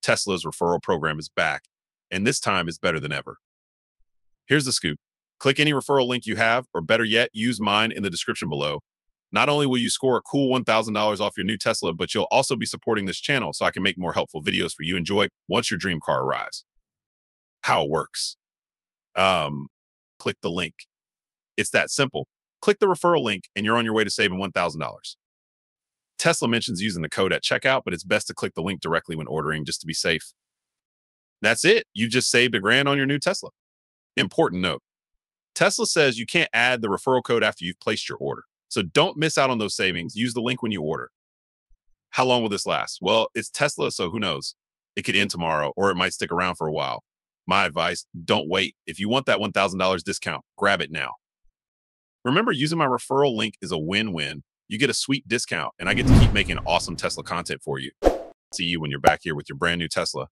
Tesla's referral program is back, and this time is better than ever. Here's the scoop. Click any referral link you have, or better yet, use mine in the description below. Not only will you score a cool $1,000 off your new Tesla, but you'll also be supporting this channel so I can make more helpful videos for you to enjoy once your dream car arrives. How it works. Click the link. It's that simple. Click the referral link and you're on your way to saving $1,000. Tesla mentions using the code at checkout, but it's best to click the link directly when ordering just to be safe. That's it. You just saved $1,000 on your new Tesla. Important note. Tesla says you can't add the referral code after you've placed your order. So don't miss out on those savings. Use the link when you order. How long will this last? Well, it's Tesla, so who knows? It could end tomorrow or it might stick around for a while. My advice, don't wait. If you want that $1,000 discount, grab it now. Remember, using my referral link is a win-win. You get a sweet discount and I get to keep making awesome Tesla content for you. See you when you're back here with your brand new Tesla.